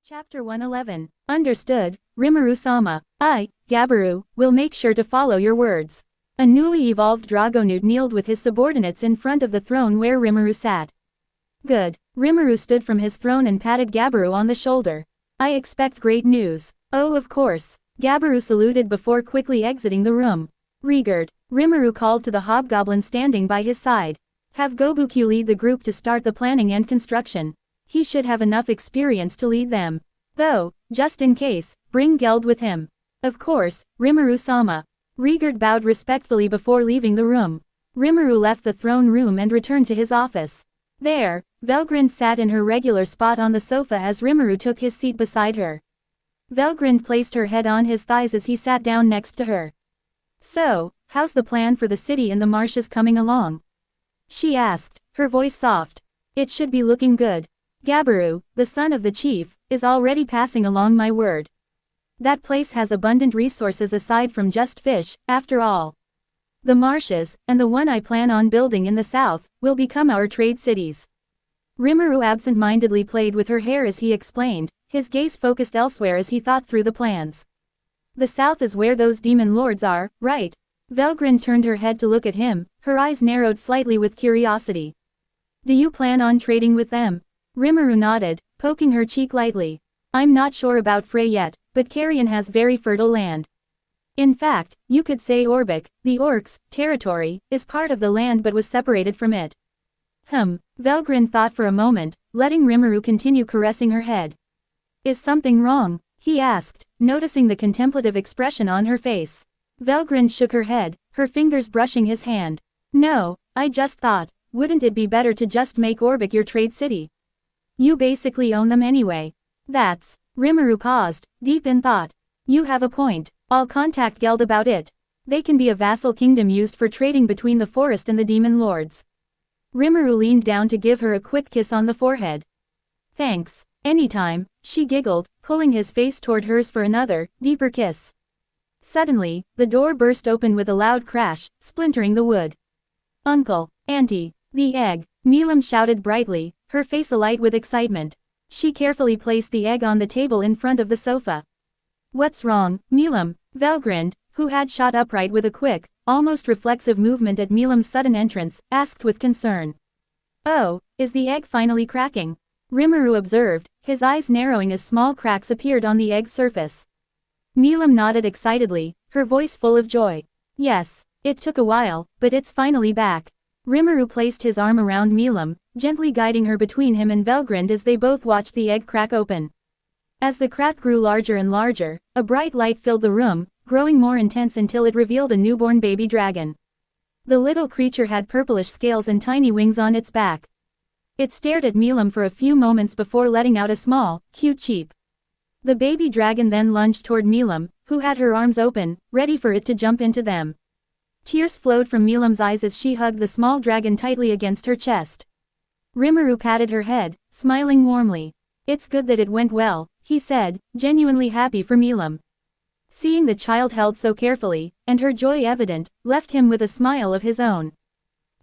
Chapter 111. Understood, Rimuru-sama. I, Gabiru, will make sure to follow your words. A newly evolved Dragonute kneeled with his subordinates in front of the throne where Rimuru sat. Good. Rimuru stood from his throne and patted Gabiru on the shoulder. I expect great news. Oh, of course. Gabiru saluted before quickly exiting the room. Regard. Rimuru called to the hobgoblin standing by his side. Have Gobuku lead the group to start the planning and construction. He should have enough experience to lead them. Though, just in case, bring Geld with him. Of course, Rimuru-sama. Regard bowed respectfully before leaving the room. Rimuru left the throne room and returned to his office. There, Velgrind sat in her regular spot on the sofa as Rimuru took his seat beside her. Velgrind placed her head on his thighs as he sat down next to her. So, how's the plan for the city and the marshes coming along? She asked, her voice soft. It should be looking good. Gabiru, the son of the chief, is already passing along my word. That place has abundant resources aside from just fish, after all. The marshes, and the one I plan on building in the south, will become our trade cities. Rimuru absent-mindedly played with her hair as he explained, his gaze focused elsewhere as he thought through the plans. The south is where those demon lords are, right? Velgrind turned her head to look at him, her eyes narrowed slightly with curiosity. Do you plan on trading with them? Rimuru nodded, poking her cheek lightly. I'm not sure about Frey yet, but Carrion has very fertile land. In fact, you could say Orbic, the orcs' territory, is part of the land but was separated from it. Velgrind thought for a moment, letting Rimuru continue caressing her head. Is something wrong? He asked, noticing the contemplative expression on her face. Velgrind shook her head, her fingers brushing his hand. No, I just thought, wouldn't it be better to just make Orbic your trade city? You basically own them anyway. That's. Rimuru paused, deep in thought. You have a point. I'll contact Geld about it. They can be a vassal kingdom used for trading between the forest and the demon lords. Rimuru leaned down to give her a quick kiss on the forehead. Thanks. Anytime, she giggled, pulling his face toward hers for another, deeper kiss. Suddenly, the door burst open with a loud crash, splintering the wood. Uncle, Auntie, the egg, Milam shouted brightly, her face alight with excitement. She carefully placed the egg on the table in front of the sofa. What's wrong, Milam? Velgrind, who had shot upright with a quick, almost reflexive movement at Milam's sudden entrance, asked with concern. Oh, is the egg finally cracking? Rimuru observed, his eyes narrowing as small cracks appeared on the egg's surface. Milam nodded excitedly, her voice full of joy. Yes, it took a while, but it's finally back. Rimuru placed his arm around Milam, gently guiding her between him and Velgrind as they both watched the egg crack open. As the crack grew larger and larger, a bright light filled the room, growing more intense until it revealed a newborn baby dragon. The little creature had purplish scales and tiny wings on its back. It stared at Milam for a few moments before letting out a small, cute cheep. The baby dragon then lunged toward Milam, who had her arms open, ready for it to jump into them. Tears flowed from Milam's eyes as she hugged the small dragon tightly against her chest. Rimuru patted her head, smiling warmly. It's good that it went well, he said, genuinely happy for Milam. Seeing the child held so carefully, and her joy evident, left him with a smile of his own.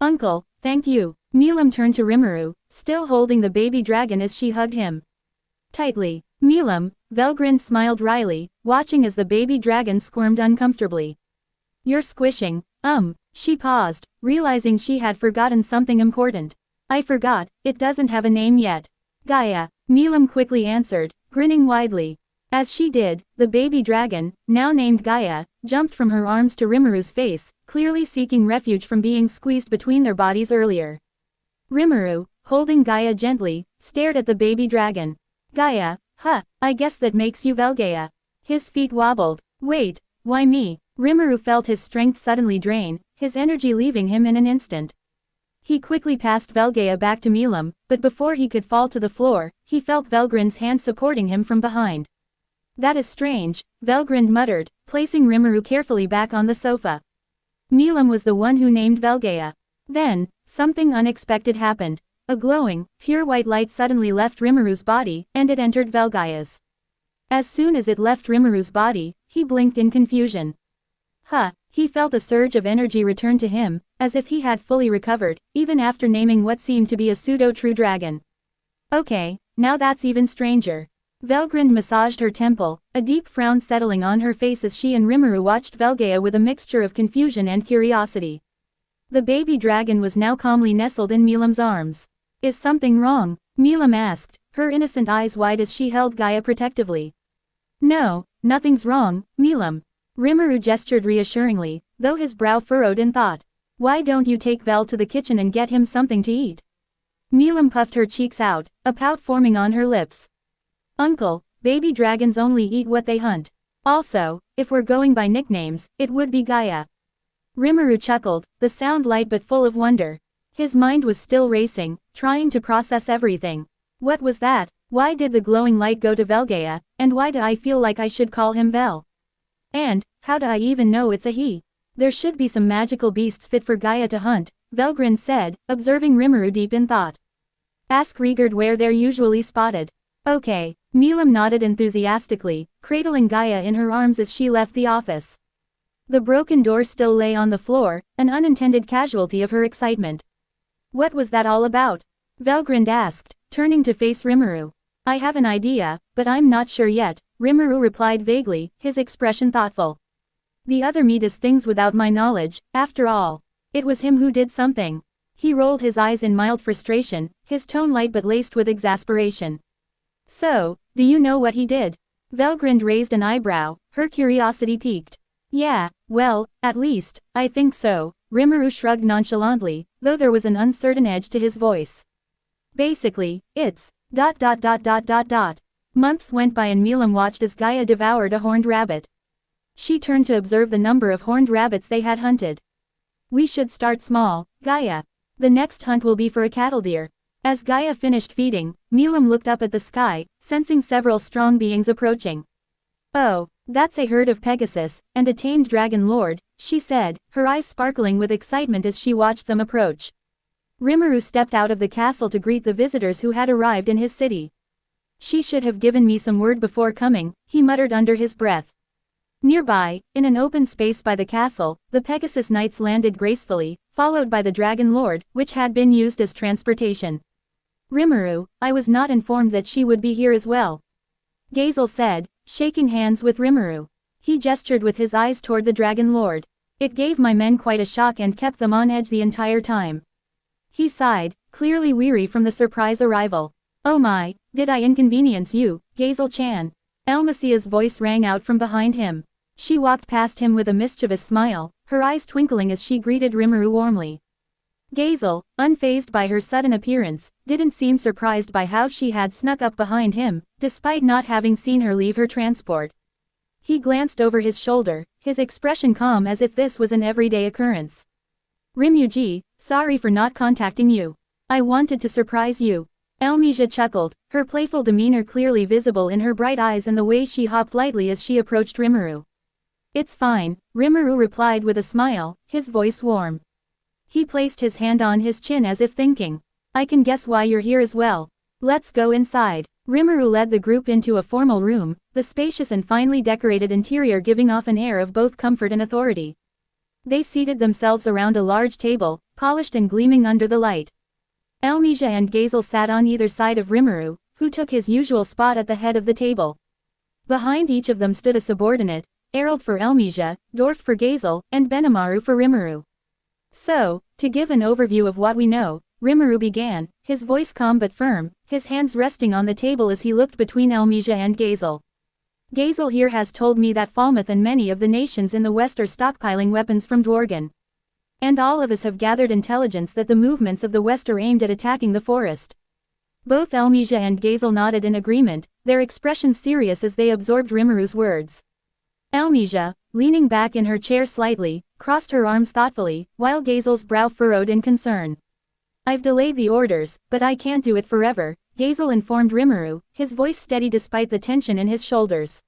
Uncle, thank you. Milam turned to Rimuru, still holding the baby dragon as she hugged him tightly. Milam, Velgrind smiled wryly, watching as the baby dragon squirmed uncomfortably. You're squishing. She paused, realizing she had forgotten something important. I forgot, it doesn't have a name yet. Gaia, Milam quickly answered, grinning widely. As she did, the baby dragon, now named Gaia, jumped from her arms to Rimuru's face, clearly seeking refuge from being squeezed between their bodies earlier. Rimuru, holding Gaia gently, stared at the baby dragon. Gaia, I guess that makes you Velgaia. His feet wobbled. Wait, why me? Rimuru felt his strength suddenly drain, his energy leaving him in an instant. He quickly passed Velgaia back to Milam, but before he could fall to the floor, he felt Velgrind's hand supporting him from behind. That is strange, Velgrind muttered, placing Rimuru carefully back on the sofa. Milam was the one who named Velgaia. Then, something unexpected happened. A glowing, pure white light suddenly left Rimuru's body, and it entered Velgaia's. As soon as it left Rimuru's body, he blinked in confusion. He felt a surge of energy return to him, as if he had fully recovered, even after naming what seemed to be a pseudo-true dragon. Okay, now that's even stranger. Valgrind massaged her temple, a deep frown settling on her face as she and Rimuru watched Velgaia with a mixture of confusion and curiosity. The baby dragon was now calmly nestled in Milam's arms. Is something wrong? Milam asked, her innocent eyes wide as she held Gaia protectively. No, nothing's wrong, Milam. Rimuru gestured reassuringly, though his brow furrowed in thought. Why don't you take Vel to the kitchen and get him something to eat? Milam puffed her cheeks out, a pout forming on her lips. Uncle, baby dragons only eat what they hunt. Also, if we're going by nicknames, it would be Gaia. Rimuru chuckled, the sound light but full of wonder. His mind was still racing, trying to process everything. What was that? Why did the glowing light go to Velgaia, and why do I feel like I should call him Vel? And, how do I even know it's a he? There should be some magical beasts fit for Gaia to hunt, Velgrind said, observing Rimuru deep in thought. Ask Rigard where they're usually spotted. Okay, Milam nodded enthusiastically, cradling Gaia in her arms as she left the office. The broken door still lay on the floor, an unintended casualty of her excitement. What was that all about? Velgrind asked, turning to face Rimuru. I have an idea, but I'm not sure yet, Rimuru replied vaguely, his expression thoughtful. The other me does things without my knowledge, after all. It was him who did something. He rolled his eyes in mild frustration, his tone light but laced with exasperation. So, do you know what he did? Velgrind raised an eyebrow, her curiosity piqued. Yeah, well, at least, I think so, Rimuru shrugged nonchalantly, though there was an uncertain edge to his voice. Basically, it's... Months went by and Milam watched as Gaia devoured a horned rabbit. She turned to observe the number of horned rabbits they had hunted. We should start small, Gaia. The next hunt will be for a cattle deer. As Gaia finished feeding, Milam looked up at the sky, sensing several strong beings approaching. Oh, that's a herd of Pegasus, and a tamed dragon lord, she said, her eyes sparkling with excitement as she watched them approach. Rimuru stepped out of the castle to greet the visitors who had arrived in his city. She should have given me some word before coming, he muttered under his breath. Nearby, in an open space by the castle, the Pegasus Knights landed gracefully, followed by the Dragon Lord, which had been used as transportation. Rimuru, I was not informed that she would be here as well. Gazel said, shaking hands with Rimuru. He gestured with his eyes toward the Dragon Lord. It gave my men quite a shock and kept them on edge the entire time. He sighed, clearly weary from the surprise arrival. Oh my, did I inconvenience you, Gazel-chan? Elmasia's voice rang out from behind him. She walked past him with a mischievous smile, her eyes twinkling as she greeted Rimuru warmly. Gazel, unfazed by her sudden appearance, didn't seem surprised by how she had snuck up behind him, despite not having seen her leave her transport. He glanced over his shoulder, his expression calm as if this was an everyday occurrence. Rimuru-ji, sorry for not contacting you. I wanted to surprise you. Elmisia chuckled, her playful demeanor clearly visible in her bright eyes and the way she hopped lightly as she approached Rimuru. It's fine, Rimuru replied with a smile, his voice warm. He placed his hand on his chin as if thinking. I can guess why you're here as well. Let's go inside. Rimuru led the group into a formal room, the spacious and finely decorated interior giving off an air of both comfort and authority. They seated themselves around a large table, polished and gleaming under the light. Elmisia and Gazel sat on either side of Rimuru, who took his usual spot at the head of the table. Behind each of them stood a subordinate, Erald for Elmisia, Dorf for Gazel, and Benimaru for Rimuru. So, to give an overview of what we know, Rimuru began, his voice calm but firm, his hands resting on the table as he looked between Elmisia and Gazel. Gazel here has told me that Falmouth and many of the nations in the west are stockpiling weapons from Dworgen. And all of us have gathered intelligence that the movements of the west are aimed at attacking the forest. Both Elmisia and Gazel nodded in agreement, their expressions serious as they absorbed Rimuru's words. Elmisia, leaning back in her chair slightly, crossed her arms thoughtfully, while Gazel's brow furrowed in concern. I've delayed the orders, but I can't do it forever, Gazel informed Rimuru, his voice steady despite the tension in his shoulders.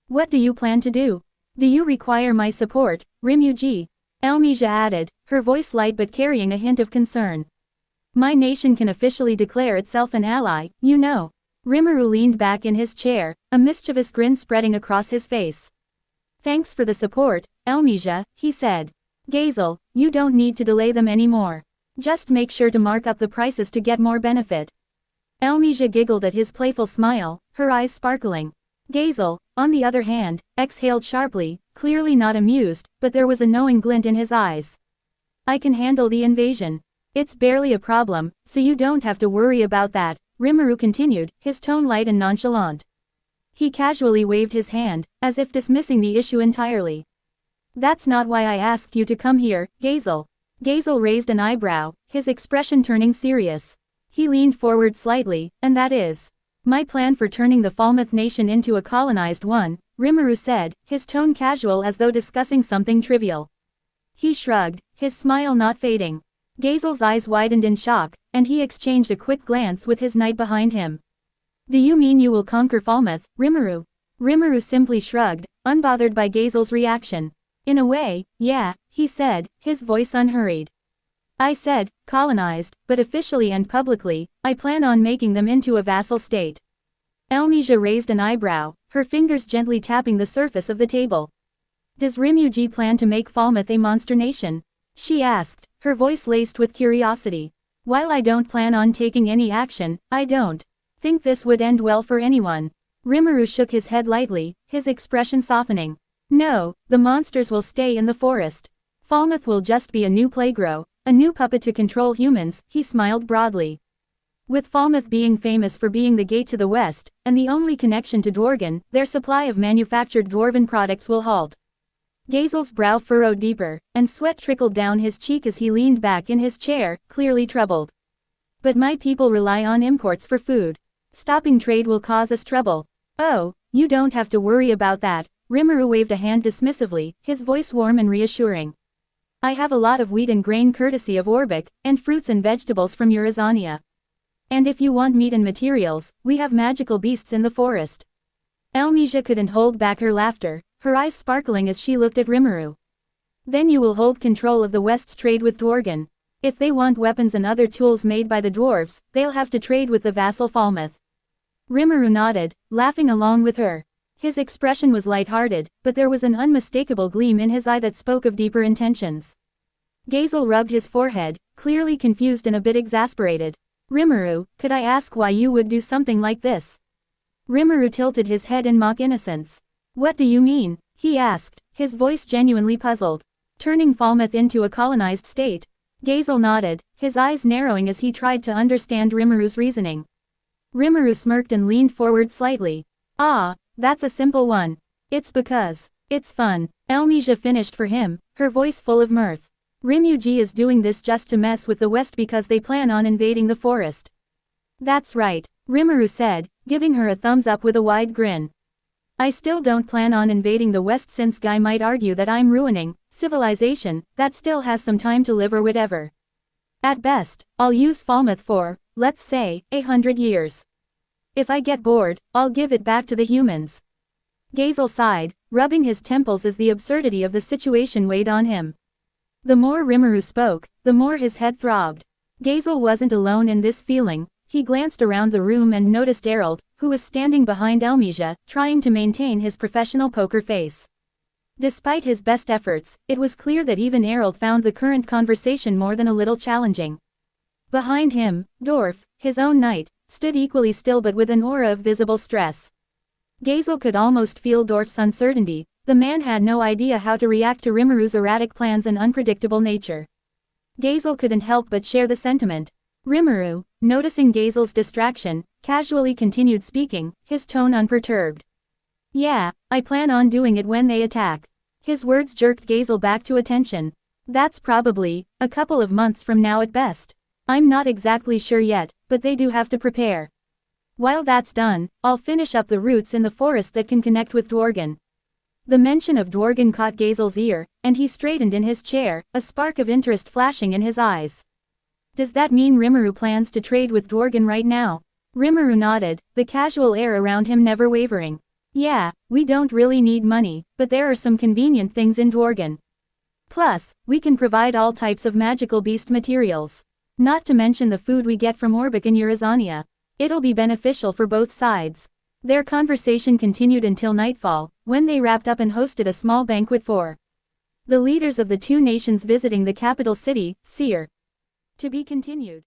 What do you plan to do? Do you require my support, Rimuru-ji? Elmisia added, her voice light but carrying a hint of concern. My nation can officially declare itself an ally, you know. Rimuru leaned back in his chair, a mischievous grin spreading across his face. Thanks for the support, Elmisia, he said. Gazel, you don't need to delay them anymore. Just make sure to mark up the prices to get more benefit. Elmesia giggled at his playful smile, her eyes sparkling. Gazel, on the other hand, exhaled sharply, clearly not amused, but there was a knowing glint in his eyes. I can handle the invasion. It's barely a problem, so you don't have to worry about that, Rimuru continued, his tone light and nonchalant. He casually waved his hand, as if dismissing the issue entirely. That's not why I asked you to come here, Gazel. Gazel raised an eyebrow, his expression turning serious. He leaned forward slightly, and that is my plan for turning the Falmouth nation into a colonized one, Rimuru said, his tone casual as though discussing something trivial. He shrugged, his smile not fading. Gazel's eyes widened in shock, and he exchanged a quick glance with his knight behind him. Do you mean you will conquer Falmouth, Rimuru? Rimuru simply shrugged, unbothered by Gazel's reaction. In a way, yeah, he said, his voice unhurried. I said, colonized, but officially and publicly, I plan on making them into a vassal state. Elmesia raised an eyebrow, her fingers gently tapping the surface of the table. Does Rimuru plan to make Falmouth a monster nation? She asked, her voice laced with curiosity. While I don't plan on taking any action, I don't think this would end well for anyone. Rimuru shook his head lightly, his expression softening. No, the monsters will stay in the forest. Falmouth will just be a new playground, a new puppet to control humans, he smiled broadly. With Falmouth being famous for being the gate to the west, and the only connection to Dworgen, their supply of manufactured dwarven products will halt. Gazel's brow furrowed deeper, and sweat trickled down his cheek as he leaned back in his chair, clearly troubled. But my people rely on imports for food. Stopping trade will cause us trouble. Oh, you don't have to worry about that, Rimuru waved a hand dismissively, his voice warm and reassuring. I have a lot of wheat and grain courtesy of Orbic, and fruits and vegetables from Eurazania. And if you want meat and materials, we have magical beasts in the forest. Elmesia couldn't hold back her laughter, her eyes sparkling as she looked at Rimuru. Then you will hold control of the West's trade with Dworgen. If they want weapons and other tools made by the dwarves, they'll have to trade with the vassal Falmouth. Rimuru nodded, laughing along with her. His expression was light-hearted, but there was an unmistakable gleam in his eye that spoke of deeper intentions. Gazel rubbed his forehead, clearly confused and a bit exasperated. Rimuru, could I ask why you would do something like this? Rimuru tilted his head in mock innocence. What do you mean? He asked, his voice genuinely puzzled. Turning Falmouth into a colonized state. Gazel nodded, his eyes narrowing as he tried to understand Rimuru's reasoning. Rimuru smirked and leaned forward slightly. Ah, that's a simple one. It's because it's fun. Elmesia finished for him, her voice full of mirth. Rimuru is doing this just to mess with the West because they plan on invading the forest. That's right, Rimuru said, giving her a thumbs up with a wide grin. I still don't plan on invading the West since Guy might argue that I'm ruining civilization that still has some time to live or whatever. At best, I'll use Falmouth for, let's say, 100 years. If I get bored, I'll give it back to the humans. Gazel sighed, rubbing his temples as the absurdity of the situation weighed on him. The more Rimuru spoke, the more his head throbbed. Gazel wasn't alone in this feeling. He glanced around the room and noticed Errol, who was standing behind Elmesia, trying to maintain his professional poker face. Despite his best efforts, it was clear that even Errol found the current conversation more than a little challenging. Behind him, Dorf, his own knight, stood equally still but with an aura of visible stress. Gazel could almost feel Dorf's uncertainty. The man had no idea how to react to Rimuru's erratic plans and unpredictable nature. Gazel couldn't help but share the sentiment. Rimuru, noticing Gazel's distraction, casually continued speaking, his tone unperturbed. Yeah, I plan on doing it when they attack. His words jerked Gazel back to attention. That's probably a couple of months from now at best. I'm not exactly sure yet, but they do have to prepare. While that's done, I'll finish up the routes in the forest that can connect with Dworgen. The mention of Dworgen caught Gazel's ear, and he straightened in his chair, a spark of interest flashing in his eyes. Does that mean Rimuru plans to trade with Dworgen right now? Rimuru nodded, the casual air around him never wavering. Yeah, we don't really need money, but there are some convenient things in Dworgen. Plus, we can provide all types of magical beast materials. Not to mention the food we get from Orbic and Eurazania. It'll be beneficial for both sides. Their conversation continued until nightfall, when they wrapped up and hosted a small banquet for the leaders of the two nations visiting the capital city, Seir. To be continued.